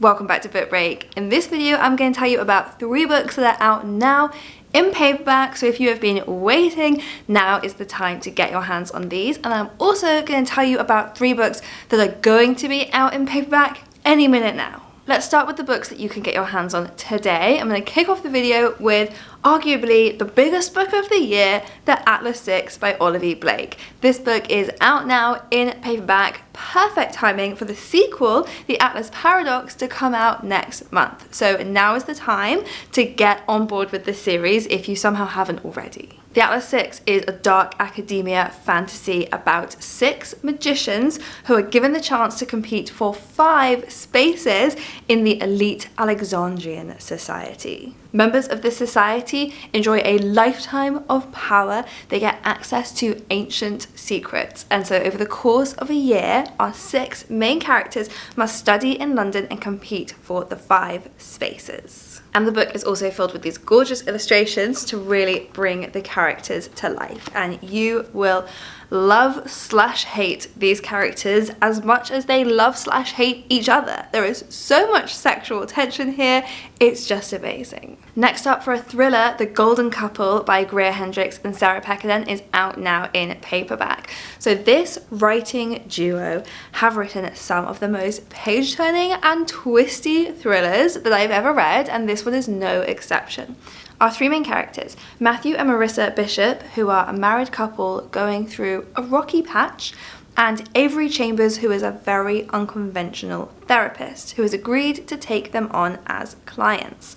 Welcome back to Book Break. In this video, I'm going to tell you about 3 books that are out now in paperback. So if you have been waiting, now is the time to get your hands on these. And I'm also going to tell you about 3 books that are going to be out in paperback any minute now. Let's start with the books that you can get your hands on today. I'm going to kick off the video with arguably the biggest book of the year, The Atlas 6 by Olivia Blake. This book is out now in paperback. Perfect timing for the sequel, The Atlas Paradox, to come out next month. So now is the time to get on board with this series if you somehow haven't already. The Atlas 6 is a dark academia fantasy about 6 magicians who are given the chance to compete for 5 spaces in the elite Alexandrian society. Members of this society enjoy a lifetime of power. They get access to ancient secrets. And so over the course of a year, our 6 main characters must study in London and compete for the 5 spaces. And the book is also filled with these gorgeous illustrations to really bring the characters to life. And you will love/hate these characters as much as they love/hate each other. There is so much sexual tension here, it's just amazing. Next up, for a thriller, The Golden Couple by Greer Hendricks and Sarah Pekkanen is out now in paperback. So this writing duo have written some of the most page-turning and twisty thrillers that I've ever read, and this one is no exception. Our 3 main characters, Matthew and Marissa Bishop, who are a married couple going through a rocky patch, and Avery Chambers, who is a very unconventional therapist, who has agreed to take them on as clients.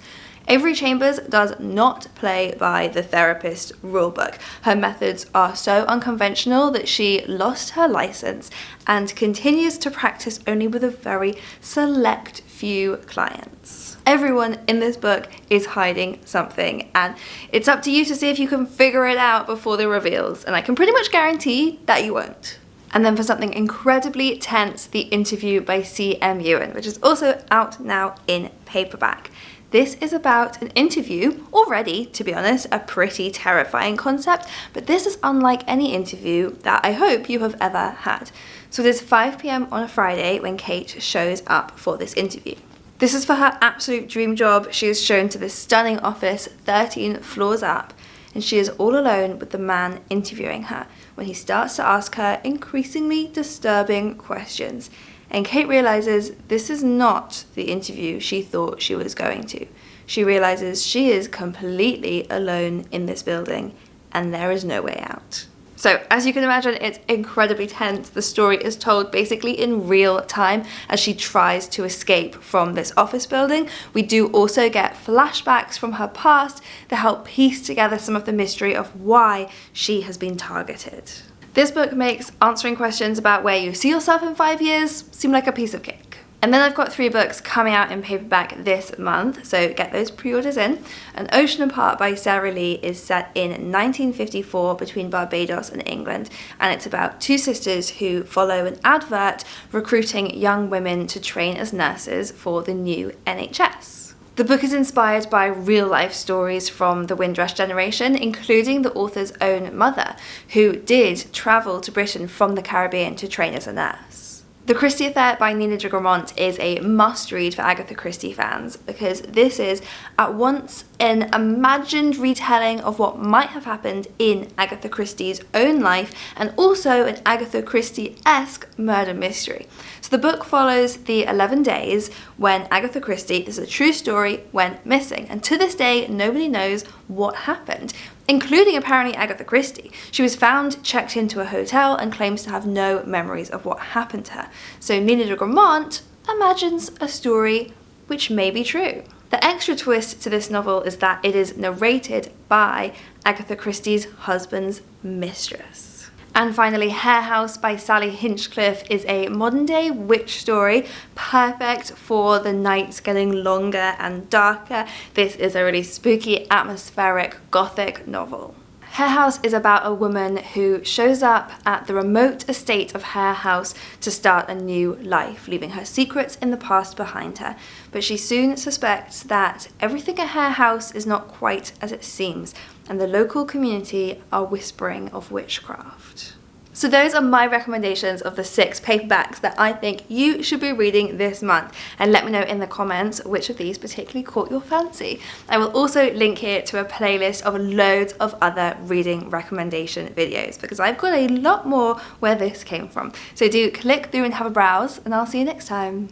Avery Chambers does not play by the therapist rulebook. Her methods are so unconventional that she lost her license and continues to practice only with a very select few clients. Everyone in this book is hiding something, and it's up to you to see if you can figure it out before the reveals, and I can pretty much guarantee that you won't. And then for something incredibly tense, The Interview by C.M. Ewan, which is also out now in paperback. This is about an interview, already, to be honest, a pretty terrifying concept, but this is unlike any interview that I hope you have ever had. So it is 5 p.m. on a Friday when Kate shows up for this interview. This is for her absolute dream job. She is shown to this stunning office 13 floors up, and she is all alone with the man interviewing her when he starts to ask her increasingly disturbing questions. And Kate realizes this is not the interview she thought she was going to. She realizes she is completely alone in this building and there is no way out. So as you can imagine, it's incredibly tense. The story is told basically in real time as she tries to escape from this office building. We do also get flashbacks from her past that help piece together some of the mystery of why she has been targeted. This book makes answering questions about where you see yourself in 5 years seem like a piece of cake. And then I've got 3 books coming out in paperback this month, so get those pre-orders in. An Ocean Apart by Sarah Lee is set in 1954 between Barbados and England, and it's about 2 sisters who follow an advert recruiting young women to train as nurses for the new NHS. The book is inspired by real-life stories from the Windrush generation, including the author's own mother, who did travel to Britain from the Caribbean to train as a nurse. The Christie Affair by Nina de Gramont is a must-read for Agatha Christie fans because this is at once an imagined retelling of what might have happened in Agatha Christie's own life and also an Agatha Christie-esque murder mystery. So the book follows the 11 days when Agatha Christie, this is a true story, went missing, and to this day nobody knows what happened, including apparently Agatha Christie. She was found checked into a hotel and claims to have no memories of what happened to her. So Nina de Gramont imagines a story which may be true. The extra twist to this novel is that it is narrated by Agatha Christie's husband's mistress. And finally, Hare House by Sally Hinchcliffe is a modern-day witch story, perfect for the nights getting longer and darker. This is a really spooky, atmospheric, gothic novel. Hare House is about a woman who shows up at the remote estate of Hare House to start a new life, leaving her secrets in the past behind her. But she soon suspects that everything at Hare House is not quite as it seems, and the local community are whispering of witchcraft. So those are my recommendations of the 6 paperbacks that I think you should be reading this month, and let me know in the comments which of these particularly caught your fancy. I will also link here to a playlist of loads of other reading recommendation videos because I've got a lot more where this came from. So do click through and have a browse, and I'll see you next time.